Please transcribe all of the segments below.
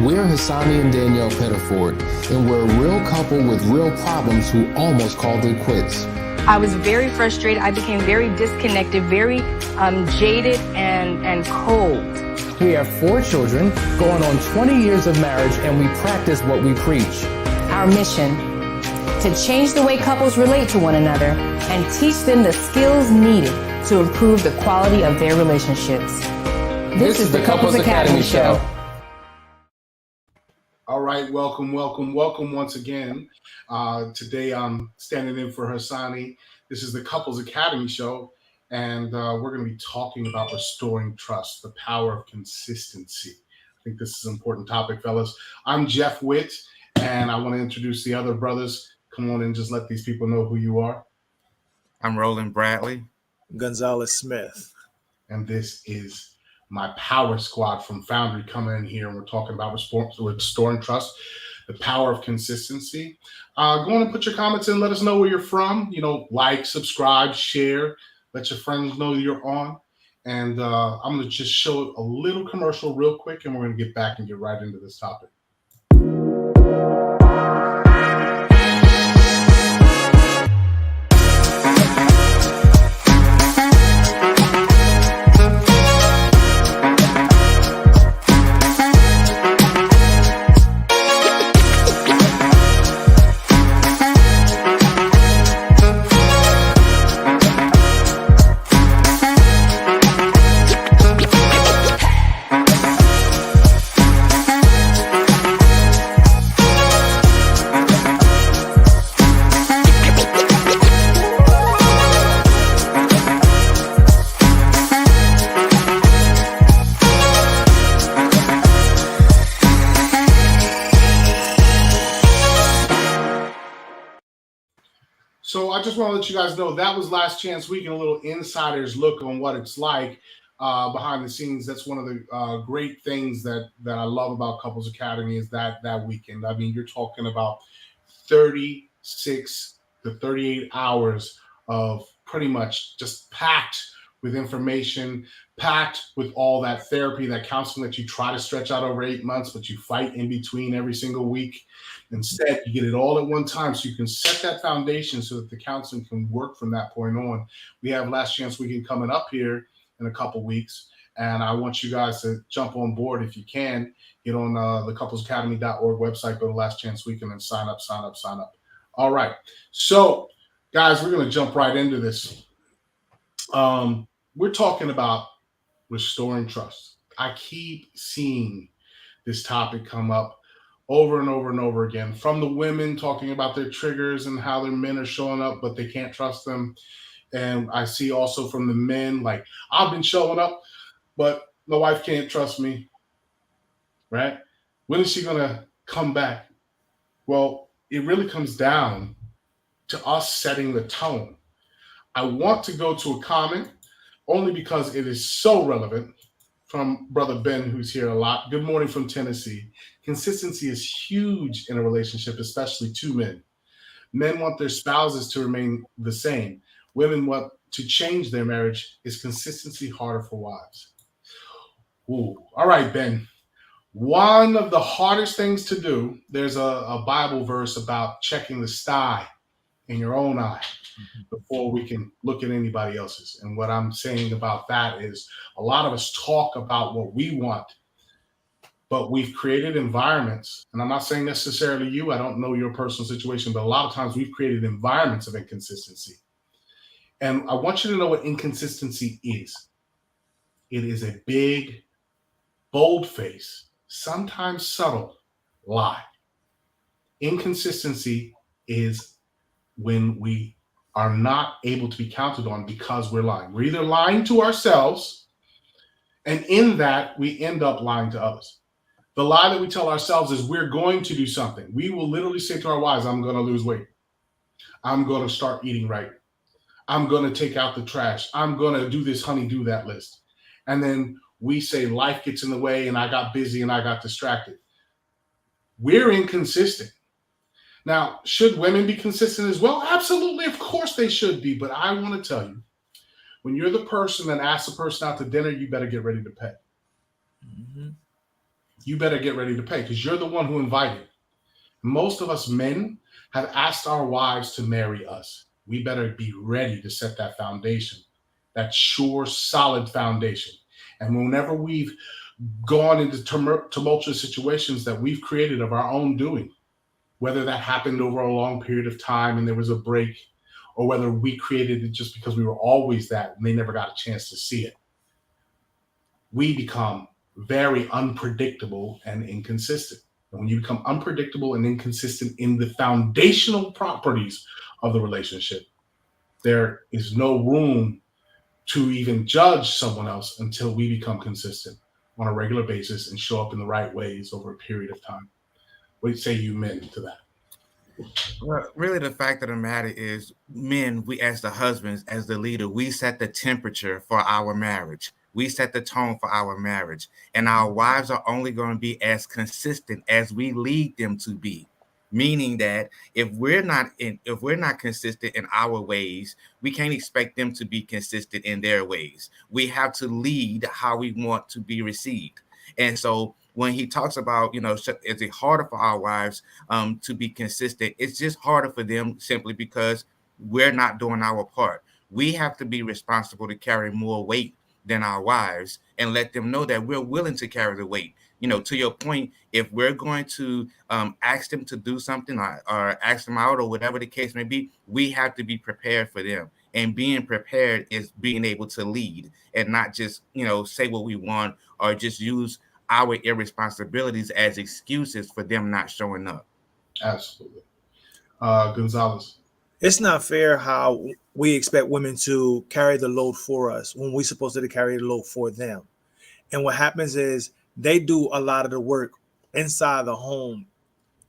We're Hassani and Danielle Pettiford, and we're a real couple with real problems who almost called it quits. I was very frustrated. I became very disconnected, very jaded and cold. We have 4 children, going on 20 years of marriage, and we practice what we preach. Our mission, to change the way couples relate to one another and teach them the skills needed to improve the quality of their relationships. This is the Couples Academy Show. All right, welcome once again. Today I'm standing in for Hassani. This is the Couples Academy Show, and we're going to be talking about restoring trust, the power of consistency. I think this is an important topic, fellas. I'm Jeff Whitt, and I want to introduce the other brothers. Come on and just let these people know who you are. I'm Roland Bradley. Gunzalis Smith. And this is my power squad from Foundry coming in here, and we're talking about restoring trust, the power of consistency. Go on and put your comments in. Let us know where you're from. Like, subscribe, share. Let your friends know you're on. And I'm going to just show a little commercial real quick, and we're going to get back and get right into this topic. So I just want to let you guys know that was Last Chance Week and a little insider's look on what it's like behind the scenes. That's one of the great things that I love about Couples Academy is that weekend. I mean, you're talking about 36 to 38 hours of pretty much just packed with information, packed with all that therapy, that counseling that you try to stretch out over 8 months, but you fight in between every single week. Instead, you get it all at one time so you can set that foundation so that the counseling can work from that point on. We have Last Chance Weekend coming up here in a couple weeks, and I want you guys to jump on board if you can. Get on the couplesacademy.org website, go to Last Chance Weekend and sign up. All right. So, guys, we're going to jump right into this. We're talking about restoring trust. I keep seeing this topic come up over and over and over again, from the women talking about their triggers and how their men are showing up, but they can't trust them. And I see also from the men, like, I've been showing up, but my wife can't trust me, right? When is she going to come back? Well, it really comes down to us setting the tone. I want to go to a comment only because it is so relevant from Brother Ben, who's here a lot. Good morning from Tennessee. Consistency is huge in a relationship, especially two men. Men want their spouses to remain the same. Women want to change their marriage. Is consistency harder for wives? Ooh. All right, Ben. One of the hardest things to do, there's a Bible verse about checking the sty in your own eye before we can look at anybody else's. And what I'm saying about that is a lot of us talk about what we want, but we've created environments, and I'm not saying necessarily you, I don't know your personal situation, but a lot of times we've created environments of inconsistency. And I want you to know what inconsistency is. It is a big, bold-faced, sometimes subtle lie. Inconsistency is when we are not able to be counted on because we're lying. We're either lying to ourselves, and in that, we end up lying to others. The lie that we tell ourselves is we're going to do something. We will literally say to our wives, I'm going to lose weight. I'm going to start eating right. I'm going to take out the trash. I'm going to do this honey-do that list. And then we say life gets in the way and I got busy and I got distracted. We're inconsistent. Now, should women be consistent as well? Absolutely. Of course they should be. But I want to tell you, when you're the person that asks a person out to dinner, you better get ready to pay. Mm-hmm. you better get ready to pay because you're the one who invited. Most of us men have asked our wives to marry us. We better be ready to set that foundation, that sure, solid foundation. And whenever we've gone into tumultuous situations that we've created of our own doing, whether that happened over a long period of time and there was a break, or whether we created it just because we were always that and they never got a chance to see it, we become very unpredictable and inconsistent. And when you become unpredictable and inconsistent in the foundational properties of the relationship, there is no room to even judge someone else until we become consistent on a regular basis and show up in the right ways over a period of time. What say you men to that? Well, really, the fact of the matter is, men, we as the husbands, as the leader, we set the temperature for our marriage. We set the tone for our marriage. And our wives are only going to be as consistent as we lead them to be. Meaning that if we're not consistent in our ways, we can't expect them to be consistent in their ways. We have to lead how we want to be received. And so when he talks about, is it harder for our wives to be consistent? It's just harder for them simply because we're not doing our part. We have to be responsible to carry more weight than our wives and let them know that we're willing to carry the weight. To your point, if we're going to ask them to do something or ask them out or whatever the case may be, we have to be prepared for them. And being prepared is being able to lead and not just, say what we want or just use our irresponsibilities as excuses for them not showing up. Absolutely. Gunzalis. It's not fair how we expect women to carry the load for us when we're supposed to carry the load for them. And what happens is they do a lot of the work inside the home,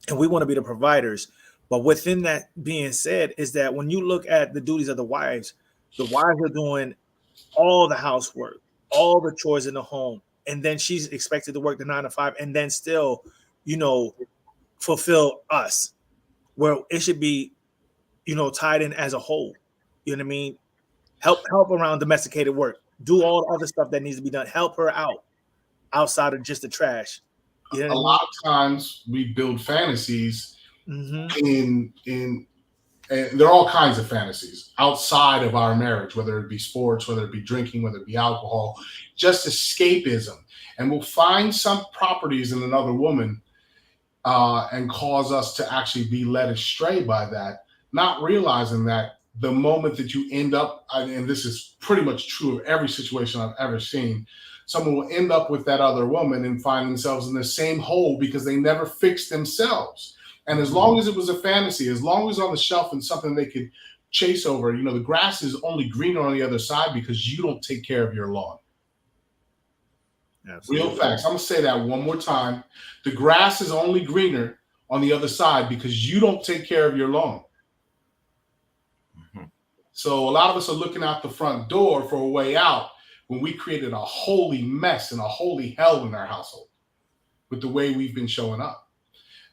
and we want to be the providers. But within that being said is that when you look at the duties of the wives are doing all the housework, all the chores in the home, and then she's expected to work the 9 to 5 and then still, fulfill us, where it should be, tied in as a whole. You know what I mean? Help around domesticated work, do all the other stuff that needs to be done, help her out outside of just the trash. You know a lot of times we build fantasies in and there are all kinds of fantasies outside of our marriage, whether it be sports, whether it be drinking, whether it be alcohol, just escapism. And we'll find some properties in another woman and cause us to actually be led astray by that, not realizing that the moment that you end up, and this is pretty much true of every situation I've ever seen, someone will end up with that other woman and find themselves in the same hole because they never fixed themselves. And as long as it was a fantasy, as long as it was on the shelf and something they could chase over, the grass is only greener on the other side because you don't take care of your lawn. Absolutely. Real facts. I'm going to say that one more time. The grass is only greener on the other side because you don't take care of your lawn. So a lot of us are looking out the front door for a way out when we created a holy mess and a holy hell in our household with the way we've been showing up.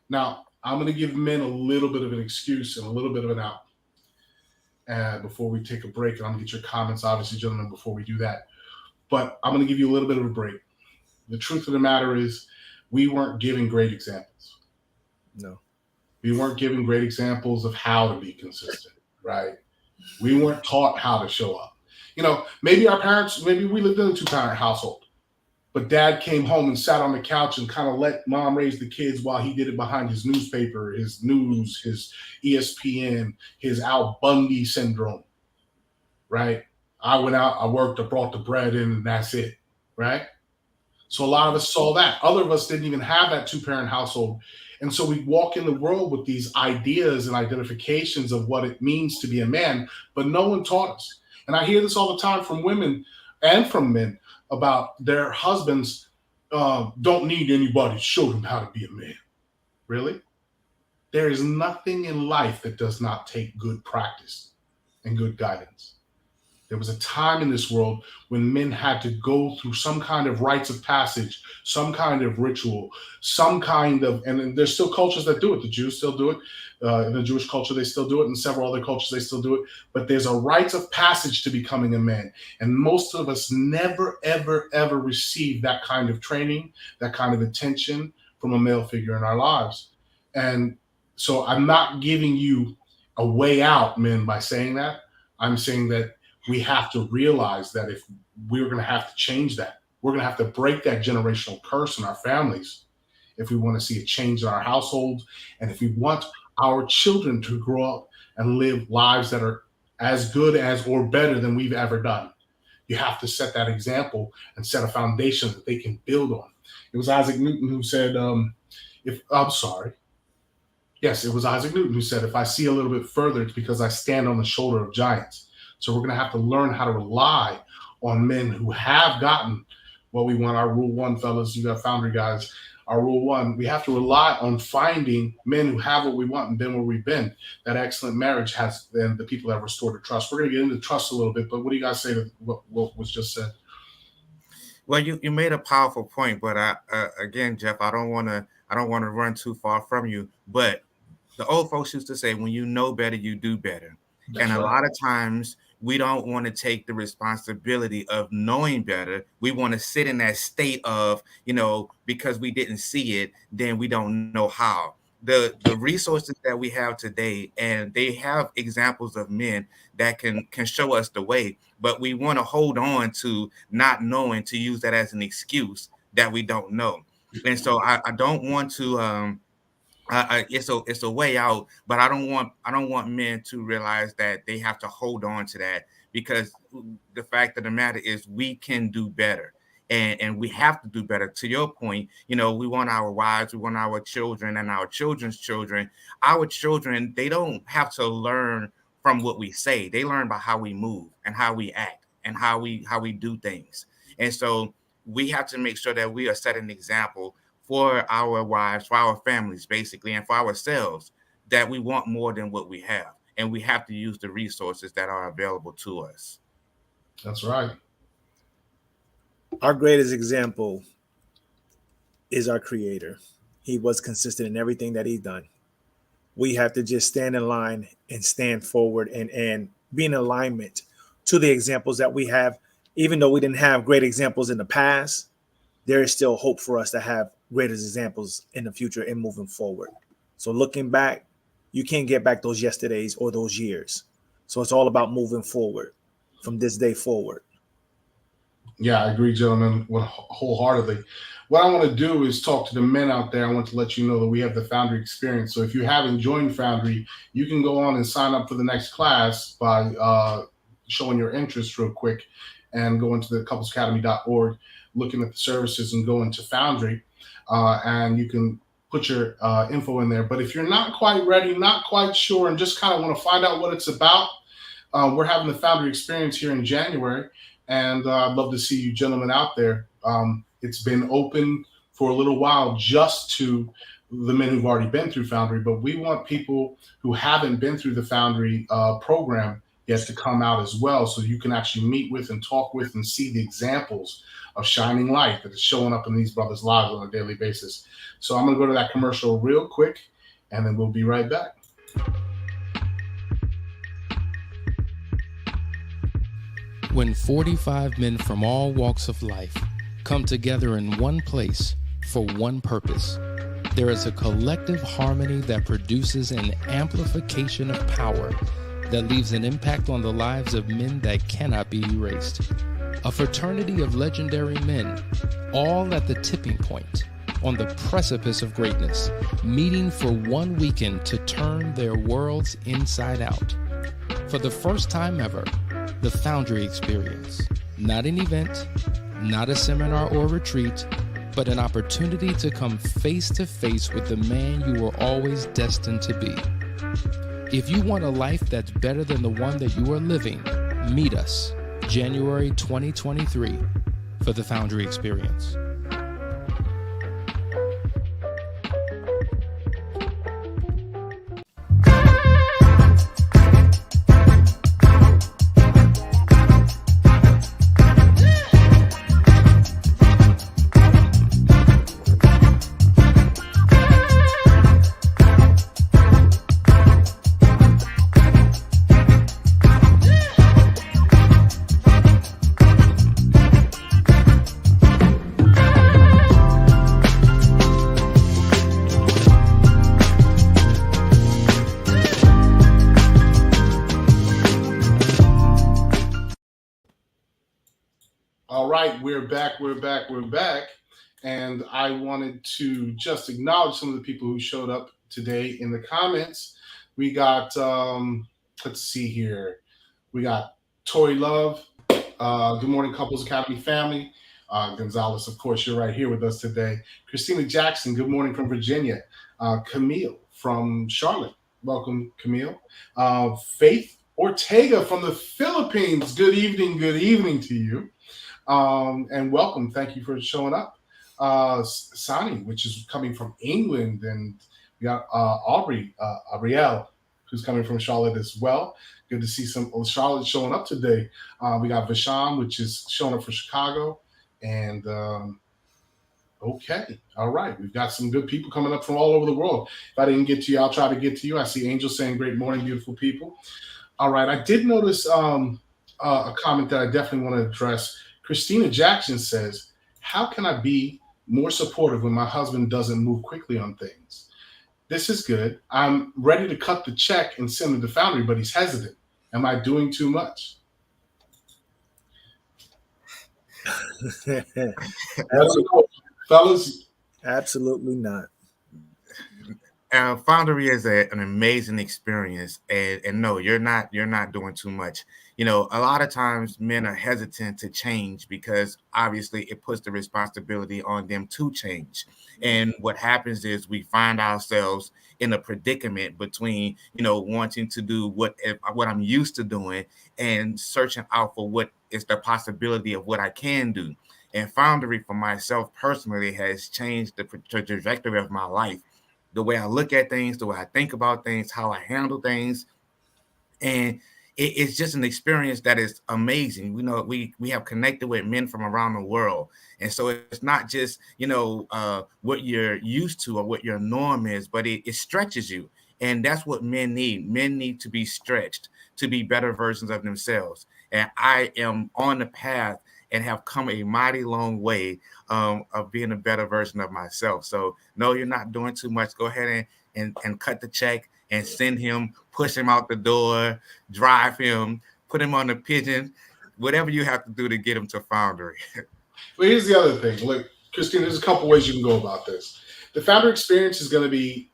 Now, I'm going to give men a little bit of an excuse and a little bit of an out before we take a break. And I'm going to get your comments, obviously, gentlemen, before we do that. But I'm going to give you a little bit of a break. The truth of the matter is we weren't given great examples. No. We weren't given great examples of how to be consistent, right? We weren't taught how to show up. Maybe our parents, maybe we lived in a 2-parent household, but dad came home and sat on the couch and kind of let mom raise the kids while he did it behind his newspaper, his news, his ESPN, his Al Bundy syndrome, right? I went out, I worked, I brought the bread in, and that's it, right? So a lot of us saw that. Other of us didn't even have that 2-parent household. And so we walk in the world with these ideas and identifications of what it means to be a man, but no one taught us. And I hear this all the time from women and from men about their husbands don't need anybody to show them how to be a man. Really? There is nothing in life that does not take good practice and good guidance. There was a time in this world when men had to go through some kind of rites of passage, some kind of ritual, some kind of, and there's still cultures that do it. The Jews still do it. In the Jewish culture, they still do it. In several other cultures, they still do it. But there's a rites of passage to becoming a man. And most of us never, ever, ever receive that kind of training, that kind of attention from a male figure in our lives. And so I'm not giving you a way out, men, by saying that. I'm saying that we have to realize that if we're going to have to change that, we're going to have to break that generational curse in our families if we want to see a change in our households, and if we want our children to grow up and live lives that are as good as or better than we've ever done. You have to set that example and set a foundation that they can build on. It was Isaac Newton who said, it was Isaac Newton who said, if I see a little bit further, it's because I stand on the shoulder of giants. So we're going to have to learn how to rely on men who have gotten what we want. Our rule one, fellas, you got Foundry guys. Our rule one, we have to rely on finding men who have what we want and been where we've been. That excellent marriage has been the people that restored the trust. We're going to get into trust a little bit, but what do you guys say to what was just said? Well, you made a powerful point, but again, Jeff, I don't want to run too far from you. But the old folks used to say, when you know better, you do better. That's and right. A lot of times we don't want to take the responsibility of knowing better. We want to sit in that state of, because we didn't see it, then we don't know how. The resources that we have today, and they have examples of men that can show us the way, but we want to hold on to not knowing, to use that as an excuse that we don't know. And so I don't want to it's a way out, but I don't want men to realize that they have to hold on to that, because the fact of the matter is we can do better, and we have to do better. To your point, we want our wives, we want our children and our children's children. Our children, they don't have to learn from what we say. They learn by how we move and how we act and how we do things. And so we have to make sure that we are setting an example for our wives, for our families, basically, and for ourselves, that we want more than what we have. And we have to use the resources that are available to us. That's right. Our greatest example is our Creator. He was consistent in everything that He's done. We have to just stand in line and stand forward and be in alignment to the examples that we have. Even though we didn't have great examples in the past, there is still hope for us to have greater examples in the future and moving forward. So looking back, you can't get back those yesterdays or those years. So it's all about moving forward from this day forward. Yeah, I agree, gentlemen, wholeheartedly. What I want to do is talk to the men out there. I want to let you know that we have the Foundry experience. So if you haven't joined Foundry, you can go on and sign up for the next class by showing your interest real quick and go into the couplesacademy.org, looking at the services, and go into Foundry. And you can put your info in there. But if you're not quite ready, not quite sure, and just kind of want to find out what it's about, we're having the Foundry experience here in January. And I'd love to see you gentlemen out there. It's been open for a little while just to the men who've already been through Foundry, but we want people who haven't been through the Foundry program yet to come out as well, so you can actually meet with and talk with and see the examples of shining light that is showing up in these brothers' lives on a daily basis. So I'm going to go to that commercial real quick, and then we'll be right back. When 45 men from all walks of life come together in one place for one purpose, there is a collective harmony that produces an amplification of power that leaves an impact on the lives of men that cannot be erased. A fraternity of legendary men, all at the tipping point, on the precipice of greatness, meeting for one weekend to turn their worlds inside out. For the first time ever, the Foundry experience. Not an event, not a seminar or retreat, but an opportunity to come face to face with the man you were always destined to be. If you want a life that's better than the one that you are living, meet us January 2023 for the Foundry experience. right, we're back. And I wanted to just acknowledge some of the people who showed up today in the comments. We got, let's see here. We got Tori Love. Good morning, Couples Academy family. Gunzalis, of course, you're right here with us today. Christina Jackson, good morning from Virginia. Camille from Charlotte. Welcome, Camille. Faith Ortega from the Philippines. Good evening to you. And welcome. Thank you for showing up. Sani, which is coming from England. And we got Ariel, who's coming from Charlotte as well. Good to see some Charlotte showing up today. We got Visham, which is showing up for Chicago. And okay, all right. We've got some good people coming up from all over the world. If I didn't get to you, I'll try to get to you. I see Angel saying, great morning, beautiful people. All right, I did notice a comment that I definitely want to address. Christina Jackson says, how can I be more supportive when my husband doesn't move quickly on things? This is good. I'm ready to cut the check and send him to Foundry, but he's hesitant. Am I doing too much? Fellas? Absolutely not. Foundry is an amazing experience, and no, you're not doing too much. You know, a lot of times men are hesitant to change because obviously it puts the responsibility on them to change. And what happens is we find ourselves in a predicament between, you know, wanting to do what I'm used to doing and searching out for what is the possibility of what I can do. And Foundry for myself personally has changed the trajectory of my life. The way I look at things, the way I think about things, how I handle things. And it's just an experience that is amazing. We know we have connected with men from around the world. And so it's not just, you know, what you're used to or what your norm is, but it stretches you. And that's what men need. Men need to be stretched to be better versions of themselves. And I am on the path and have come a mighty long way of being a better version of myself. So no, you're not doing too much. Go ahead and cut the check and send him, push him out the door, drive him, put him on the pigeon, whatever you have to do to get him to Foundry. Well, here's the other thing. Look, Christine, there's a couple ways you can go about this. The Foundry experience is going to be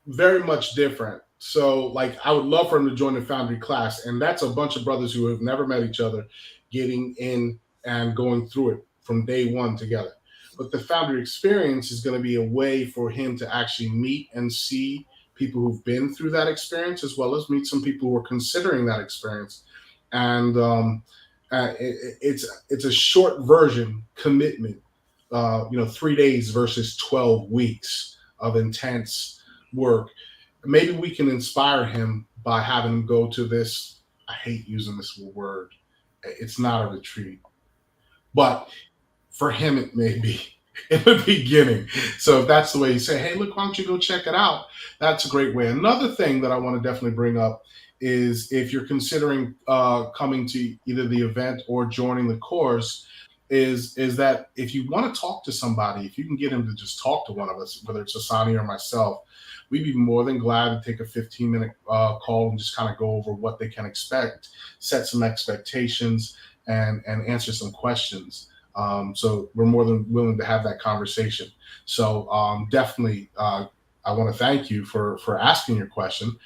very much different. So, like, I would love for him to join the Foundry class. And that's a bunch of brothers who have never met each other getting in and going through it from day one together. But the Foundry experience is going to be a way for him to actually meet and see people who've been through that experience, as well as meet some people who are considering that experience. And it's a short version commitment, 3 days versus 12 weeks of intense work. Maybe we can inspire him by having him go to this. I hate using this word. It's not a retreat. But for him, it may be in the beginning. So if that's the way you say, hey, look, why don't you go check it out? That's a great way. Another thing that I want to definitely bring up is if you're considering coming to either the event or joining the course, is that if you want to talk to somebody, if you can get him to just talk to one of us, whether it's Asani or myself, we'd be more than glad to take a 15-minute call and just kind of go over what they can expect, set some expectations, and answer some questions. So we're more than willing to have that conversation. So definitely, I want to thank you for asking your question,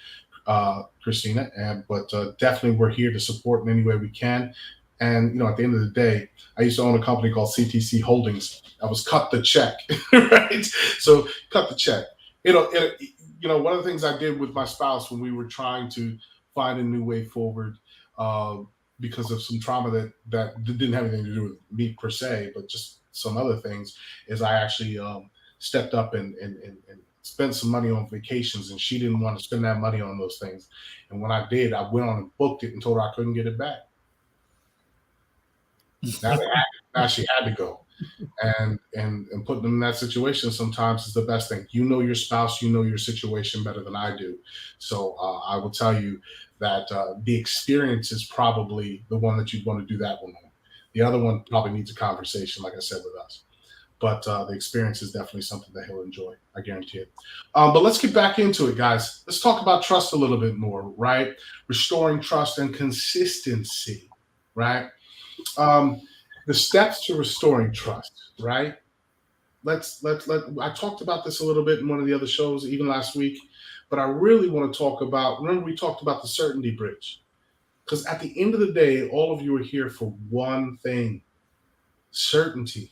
Christina. But definitely, we're here to support in any way we can. And at the end of the day, I used to own a company called CTC Holdings. I was cut the check, right? So cut the check. One of the things I did with my spouse when we were trying to find a new way forward, because of some trauma that didn't have anything to do with me per se, but just some other things, is I actually stepped up and spent some money on vacations, and she didn't want to spend that money on those things. And when I did, I went on and booked it and told her I couldn't get it back. Now she had to go. And putting them in that situation sometimes is the best thing. You know your spouse, you know your situation better than I do. So I will tell you that the experience is probably the one that you'd want to do that one on. The other one probably needs a conversation, like I said, with us. But the experience is definitely something that he'll enjoy. I guarantee it. But let's get back into it, guys. Let's talk about trust a little bit more, right? Restoring trust and consistency, right? The steps to restoring trust, right? I talked about this a little bit in one of the other shows, even last week, but I really want to talk about, remember we talked about the certainty bridge. Because at the end of the day, all of you are here for one thing: certainty.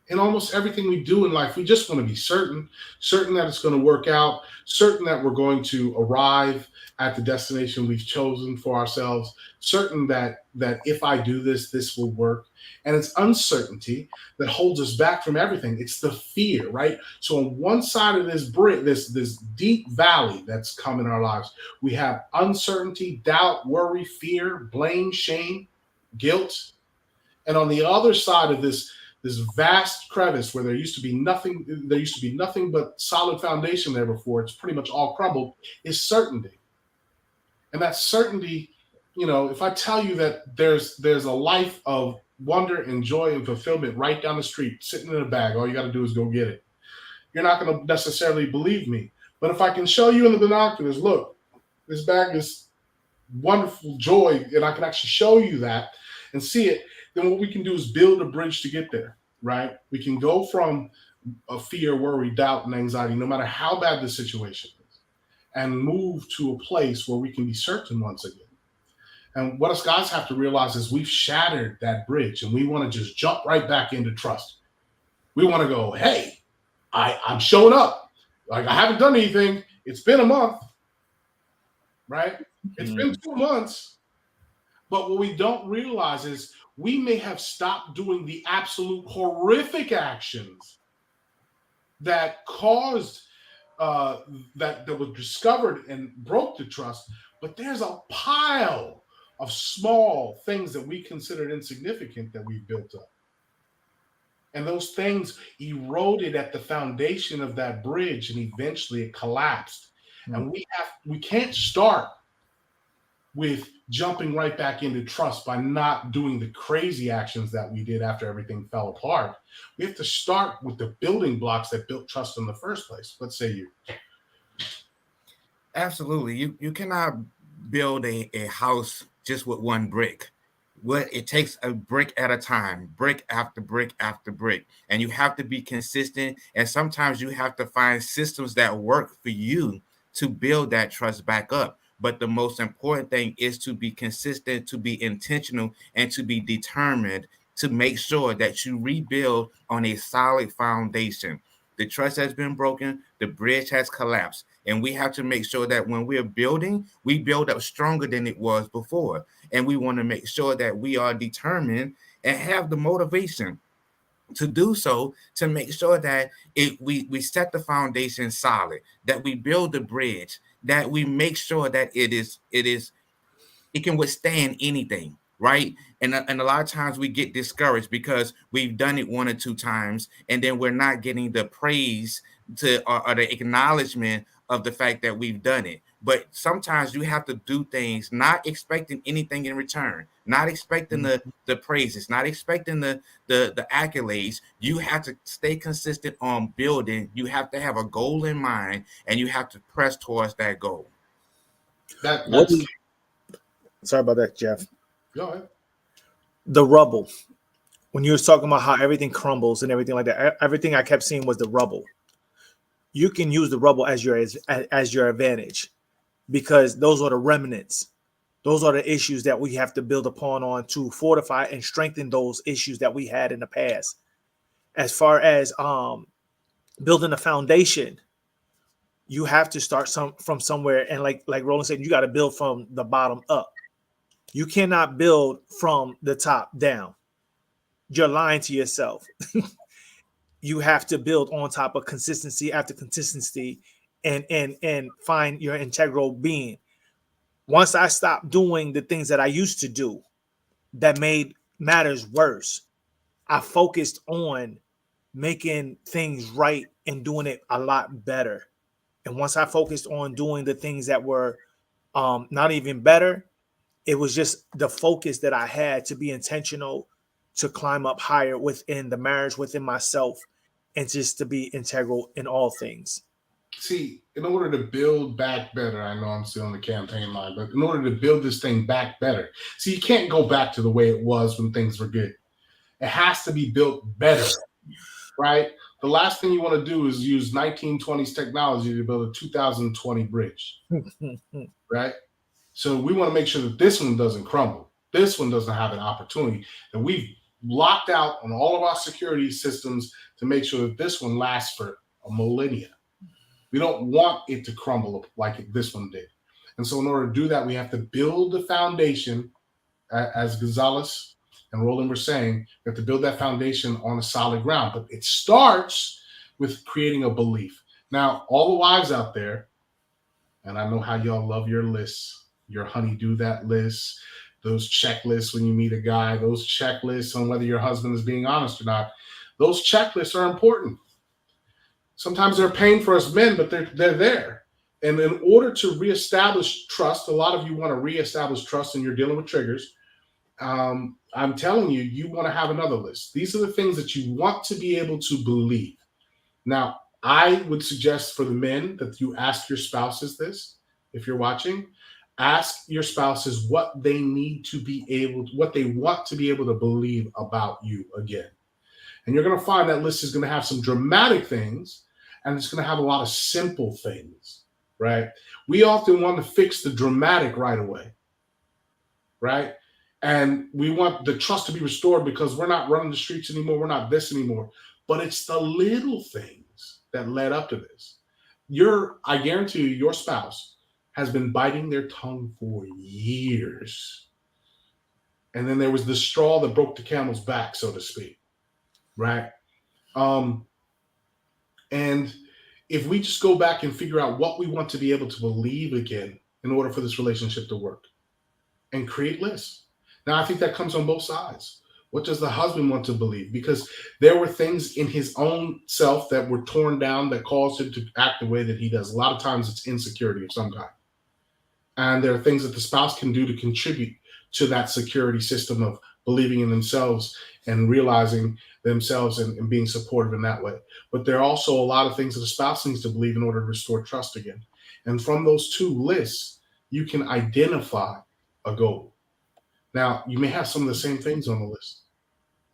In almost everything we do in life, we just want to be certain that it's going to work out, certain that we're going to arrive at the destination we've chosen for ourselves, certain that if I do this, this will work. And it's uncertainty that holds us back from everything. It's the fear, right? So on one side of this brick, this deep valley that's come in our lives, we have uncertainty, doubt, worry, fear, blame, shame, guilt. And on the other side of this vast crevice where there used to be nothing but solid foundation there before, it's pretty much all crumbled, is certainty. And that certainty, if I tell you that there's a life of wonder and joy and fulfillment right down the street, sitting in a bag, all you got to do is go get it. You're not going to necessarily believe me. But if I can show you in the binoculars, look, this bag is wonderful joy, and I can actually show you that and see it, then what we can do is build a bridge to get there, right? We can go from a fear, worry, doubt, and anxiety, no matter how bad the situation is, and move to a place where we can be certain once again. And what us guys have to realize is we've shattered that bridge, and we want to just jump right back into trust. We want to go, hey, I'm showing up. Like, I haven't done anything. It's been a month, right? It's been 2 months. But what we don't realize is we may have stopped doing the absolute horrific actions that caused, that was discovered and broke the trust. But there's a pile of small things that we considered insignificant that we've built up. And those things eroded at the foundation of that bridge, and eventually it collapsed. And we can't start with jumping right back into trust by not doing the crazy actions that we did after everything fell apart. We have to start with the building blocks that built trust in the first place. Let's say you. Absolutely. You cannot build a house just with one brick. It takes a brick at a time, brick after brick after brick. And you have to be consistent. And sometimes you have to find systems that work for you to build that trust back up. But the most important thing is to be consistent, to be intentional, and to be determined to make sure that you rebuild on a solid foundation. The trust has been broken, the bridge has collapsed, and we have to make sure that when we're building, we build up stronger than it was before. And we want to make sure that we are determined and have the motivation to do so, to make sure that we set the foundation solid, that we build the bridge, that we make sure that it can withstand anything, right? And a lot of times we get discouraged because we've done it 1 or 2 times, and then we're not getting the praise or the acknowledgement of the fact that we've done it. But sometimes you have to do things not expecting anything in return, not expecting the praises, not expecting the accolades. You have to stay consistent on building. You have to have a goal in mind, and you have to press towards that goal. Sorry about that, Jeff. Go ahead. The rubble. When you were talking about how everything crumbles and everything like that, everything I kept seeing was the rubble. You can use the rubble as your advantage, because those are the remnants. Those are the issues that we have to build upon to fortify and strengthen those issues that we had in the past. As far as building a foundation, you have to start from somewhere. And like Roland said, you got to build from the bottom up. You cannot build from the top down. You're lying to yourself. You have to build on top of consistency after consistency and find your integral being. Once I stopped doing the things that I used to do that made matters worse, I focused on making things right and doing it a lot better. And once I focused on doing the things that were not even better, it was just the focus that I had to be intentional, to climb up higher within the marriage, within myself, and just to be integral in all things. See, in order to build back better, I know I'm still on the campaign line, but in order to build this thing back better, see, you can't go back to the way it was when things were good. It has to be built better, right? The last thing you want to do is use 1920s technology to build a 2020 bridge, right? So we want to make sure that this one doesn't crumble. This one doesn't have an opportunity. And we've locked out on all of our security systems to make sure that this one lasts for a millennia. We don't want it to crumble like this one did. And so in order to do that, we have to build the foundation, as Gunzalis and Roland were saying, we have to build that foundation on a solid ground. But it starts with creating a belief. Now, all the wives out there, and I know how y'all love your lists, your honey-do that list, those checklists when you meet a guy, those checklists on whether your husband is being honest or not, those checklists are important. Sometimes they're a pain for us men, but they're there. And in order to reestablish trust, a lot of you want to reestablish trust and you're dealing with triggers. I'm telling you, you want to have another list. These are the things that you want to be able to believe. Now, I would suggest for the men that you ask your spouses this. If you're watching, ask your spouses what they need to be able, what they want to be able to believe about you again. And you're going to find that list is going to have some dramatic things and it's going to have a lot of simple things, right? We often want to fix the dramatic right away, right? And we want the trust to be restored because we're not running the streets anymore. We're not this anymore. But it's the little things that led up to this. I guarantee you, your spouse has been biting their tongue for years. And then there was the straw that broke the camel's back, so to speak, right? And if we just go back and figure out what we want to be able to believe again in order for this relationship to work and create lists. Now, I think that comes on both sides. What does the husband want to believe? Because there were things in his own self that were torn down that caused him to act the way that he does. A lot of times it's insecurity of some kind. And there are things that the spouse can do to contribute to that security system of believing in themselves and realizing themselves and being supportive in that way. But there are also a lot of things that a spouse needs to believe in order to restore trust again. And from those two lists, you can identify a goal. Now, you may have some of the same things on the list,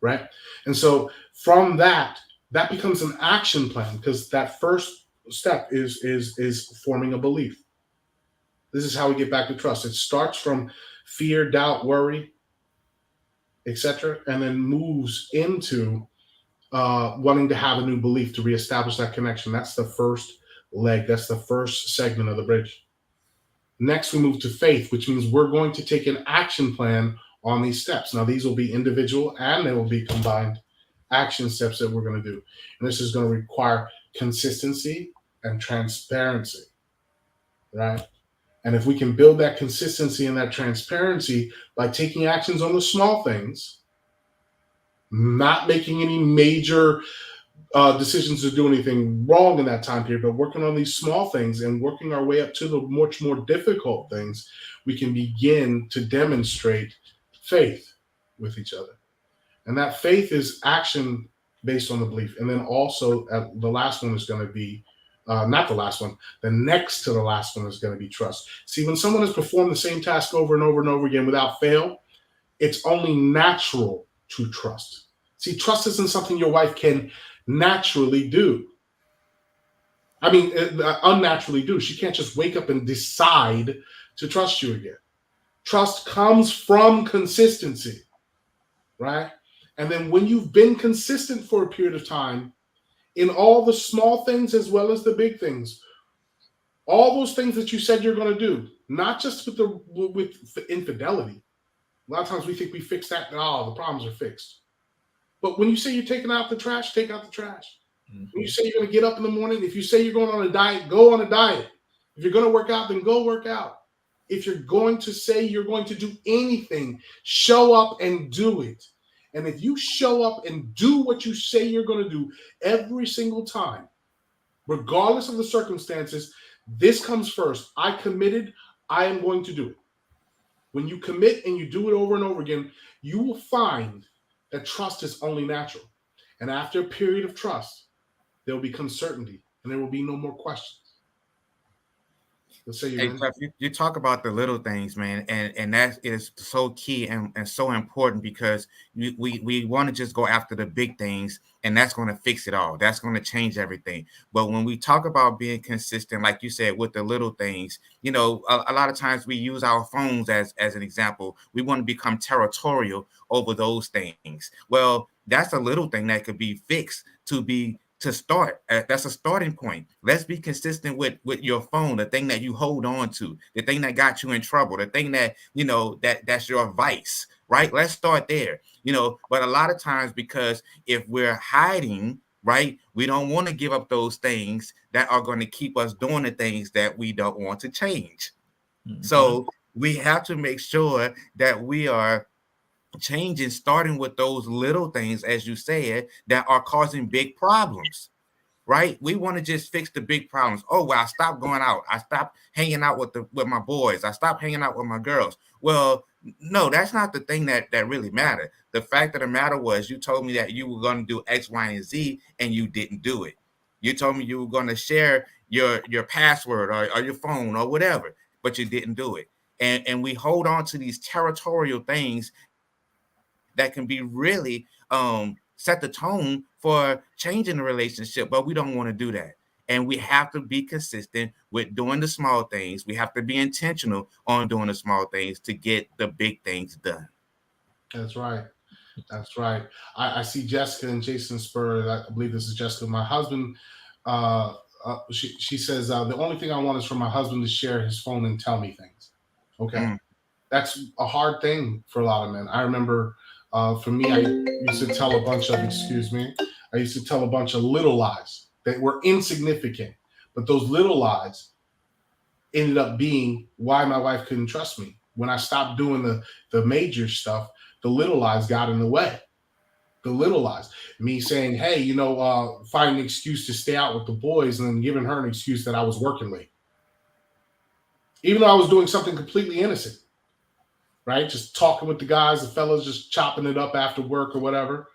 right? And so from that becomes an action plan because that first step is forming a belief. This is how we get back to trust. It starts from fear, doubt, worry, etc., and then moves into wanting to have a new belief to reestablish that connection. That's the first leg. That's the first segment of the bridge. Next, we move to faith, which means we're going to take an action plan on these steps. Now, these will be individual and they will be combined action steps that we're going to do. And this is going to require consistency and transparency, right? And if we can build that consistency and that transparency by taking actions on the small things, not making any major decisions to do anything wrong in that time period, but working on these small things and working our way up to the much more difficult things, we can begin to demonstrate faith with each other. And that faith is action based on the belief. And then also the last one is going to be, not the last one, the next to the last one is going to be trust. See, when someone has performed the same task over and over and over again without fail, it's only natural to trust. See, trust isn't something your wife can naturally do. I mean, unnaturally do. She can't just wake up and decide to trust you again. Trust comes from consistency, right? And then when you've been consistent for a period of time in all the small things as well as the big things, all those things that you said you're going to do, not just with infidelity. A lot of times we think we fix that. Oh, the problems are fixed. But when you say you're taking out the trash, take out the trash. Mm-hmm. When you say you're going to get up in the morning, if you say you're going on a diet, go on a diet. If you're going to work out, then go work out. If you're going to say you're going to do anything, show up and do it. And if you show up and do what you say you're going to do every single time, regardless of the circumstances, this comes first. I committed, I am going to do it. When you commit and you do it over and over again, you will find that trust is only natural. And after a period of trust, there will become certainty and there will be no more questions. Let's say you. Hey, Jeff, you talk about the little things, man, and that is so key and so important because we want to just go after the big things, and that's going to fix it all. That's going to change everything. But when we talk about being consistent, like you said, with the little things, you know, a lot of times we use our phones as an example. We want to become territorial over those things. Well, that's a little thing that could be fixed to start. That's a starting point. Let's be consistent with your phone, the thing that you hold on to, the thing that got you in trouble, the thing that, you know, that's your vice, right? Let's start there, you know. But a lot of times, because if we're hiding, right, we don't want to give up those things that are going to keep us doing the things that we don't want to change. Mm-hmm. So we have to make sure that we are changing, starting with those little things, as you said, that are causing big problems, right? We want to just fix the big problems. Oh, well, I stopped going out. I stopped hanging out with my boys. I stopped hanging out with my girls. Well, no, that's not the thing that really mattered. The fact of the matter was you told me that you were going to do X, Y, and Z, and you didn't do it. You told me you were going to share your password or your phone or whatever, but you didn't do it. And we hold on to these territorial things that can be really set the tone for changing the relationship, but we don't want to do that. And we have to be consistent with doing the small things. We have to be intentional on doing the small things to get the big things done. That's right. That's right. I see Jessica and Jason Spur. I believe this is Jessica. My husband, she says, the only thing I want is for my husband to share his phone and tell me things. Okay. That's a hard thing for a lot of men. I remember for me, I used to tell a bunch of little lies that were insignificant, but those little lies ended up being why my wife couldn't trust me. When I stopped doing the major stuff, the little lies got in the way. The little lies, me saying, hey, you know, find an excuse to stay out with the boys and then giving her an excuse that I was working late, even though I was doing something completely innocent. Right? Just talking with the guys, the fellas, just chopping it up after work or whatever.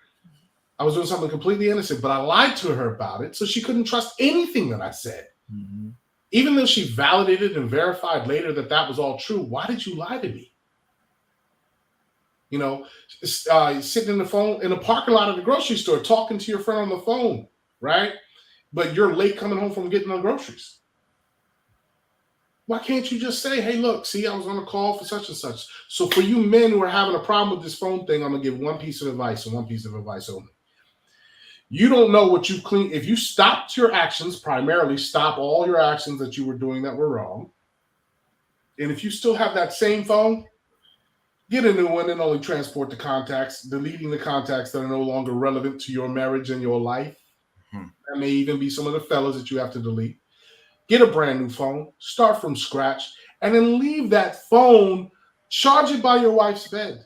I was doing something completely innocent, but I lied to her about it, so she couldn't trust anything that I said. Mm-hmm. Even though she validated and verified later that was all true, why did you lie to me? You know, sitting in the parking lot of the grocery store, talking to your friend on the phone, right? But you're late coming home from getting the groceries. Why can't you just say, hey, look, see, I was on a call for such and such. So for you men who are having a problem with this phone thing, I'm going to give one piece of advice and one piece of advice only. You don't know what you clean. If you stopped your actions, primarily stop all your actions that you were doing that were wrong. And if you still have that same phone, get a new one and only transport the contacts, deleting the contacts that are no longer relevant to your marriage and your life. That may even be some of the fellas that you have to delete. Get a brand new phone, start from scratch, and then leave that phone, charge it by your wife's bed.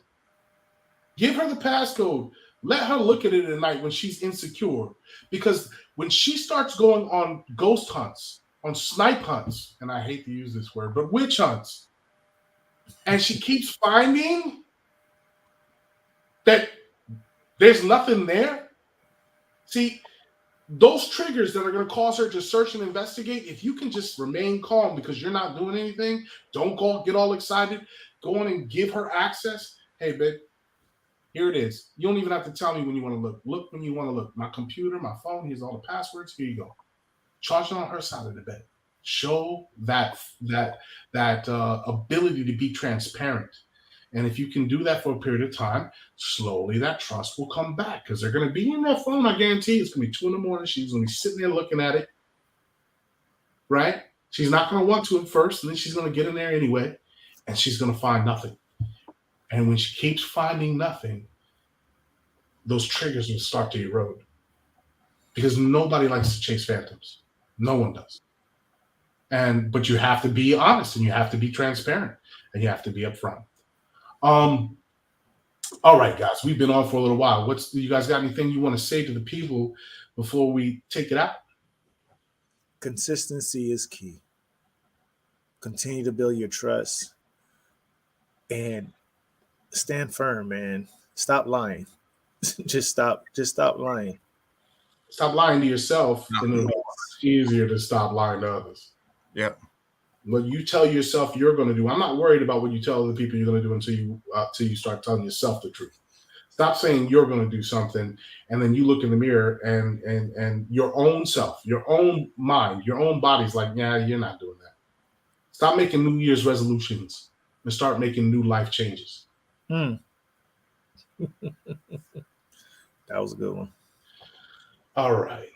Give her the passcode. Let her look at it at night when she's insecure. Because when she starts going on ghost hunts, on snipe hunts, and I hate to use this word, but witch hunts, and she keeps finding that there's nothing there. See, those triggers that are going to cause her to search and investigate, if you can just remain calm because you're not doing anything, don't get all excited, go on and give her access. Hey, babe, here it is. You don't even have to tell me when you want to look. Look when you want to look. My computer, my phone, here's all the passwords. Here you go. Charge it on her side of the bed. Show that ability to be transparent. And if you can do that for a period of time, slowly that trust will come back because they're going to be in that phone. I guarantee it's going to be 2 a.m. She's going to be sitting there looking at it, right? She's not going to want to at first, and then she's going to get in there anyway, and she's going to find nothing. And when she keeps finding nothing, those triggers will start to erode because nobody likes to chase phantoms. No one does. But you have to be honest, and you have to be transparent, and you have to be upfront. All right, guys, we've been on for a little while. You guys got anything you want to say to the people before we take it out? Consistency is key. Continue to build your trust and stand firm, man. Stop lying. Just stop lying. Stop lying to yourself, and it'll be easier to stop lying to others. Yep. What you tell yourself you're going to do. I'm not worried about what you tell other people you're going to do until you start telling yourself the truth. Stop saying you're going to do something, and then you look in the mirror and your own self, your own mind, your own body's like, yeah, you're not doing that. Stop making New Year's resolutions and start making new life changes. That was a good one. All right.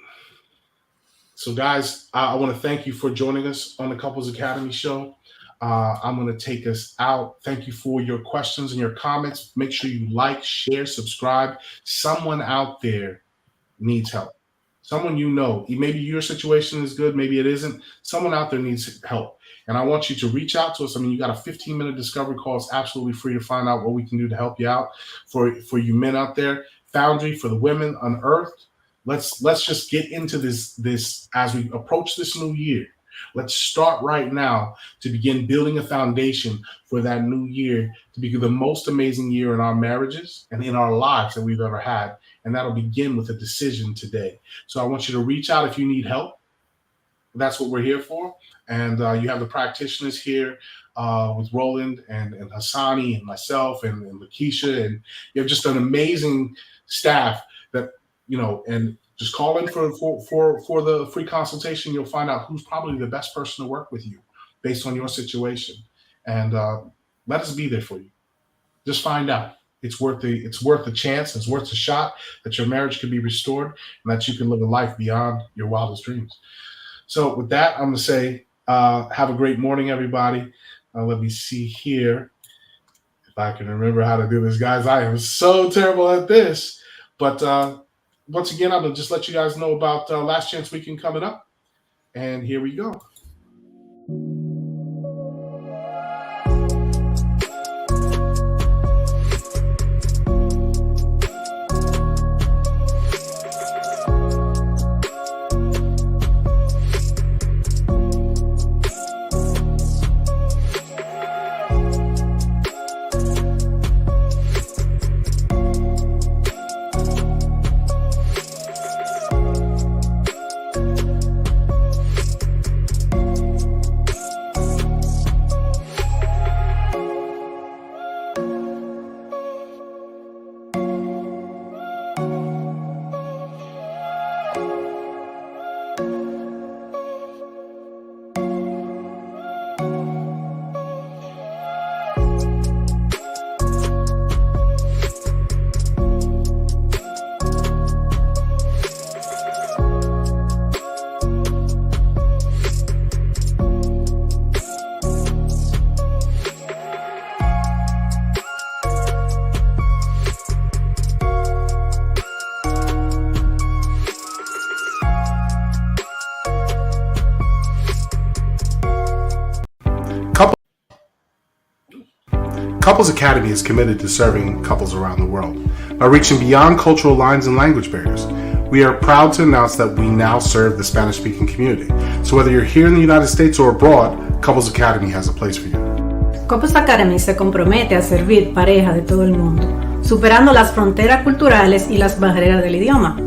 So, guys, I want to thank you for joining us on the Couples Academy show. I'm going to take us out. Thank you for your questions and your comments. Make sure you like, share, subscribe. Someone out there needs help. Someone you know. Maybe your situation is good. Maybe it isn't. Someone out there needs help. And I want you to reach out to us. I mean, you got a 15-minute discovery call. It's absolutely free to find out what we can do to help you out. For you men out there, Foundry for the women, Unearthed. Let's just get into this as we approach this new year. Let's start right now to begin building a foundation for that new year to be the most amazing year in our marriages and in our lives that we've ever had. And that'll begin with a decision today. So I want you to reach out if you need help. That's what we're here for. And you have the practitioners here with Roland and Hassani and myself and Lakeisha. And you have just an amazing staff that, and just call in for the free consultation. You'll find out who's probably the best person to work with you based on your situation. And let us be there for you. Just find out. It's worth the chance. It's worth the shot that your marriage can be restored and that you can live a life beyond your wildest dreams. So with that, I'm going to say, have a great morning, everybody. Let me see here if I can remember how to do this, guys. I am so terrible at this. But once again, I'm going to just let you guys know about Last Chance Weekend coming up. And here we go. Couples Academy is committed to serving couples around the world by reaching beyond cultural lines and language barriers. We are proud to announce that we now serve the Spanish-speaking community. So whether you're here in the United States or abroad, Couples Academy has a place for you. Couples Academy se compromete a servir parejas de todo el mundo, superando las fronteras culturales y las barreras del idioma.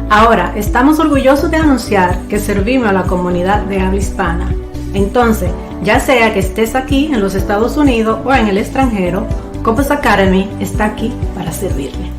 Ahora, estamos orgullosos de anunciar que servimos a la comunidad de habla hispana. Entonces, ya sea que estés aquí en los Estados Unidos o en el extranjero, Couples Academy está aquí para servirle.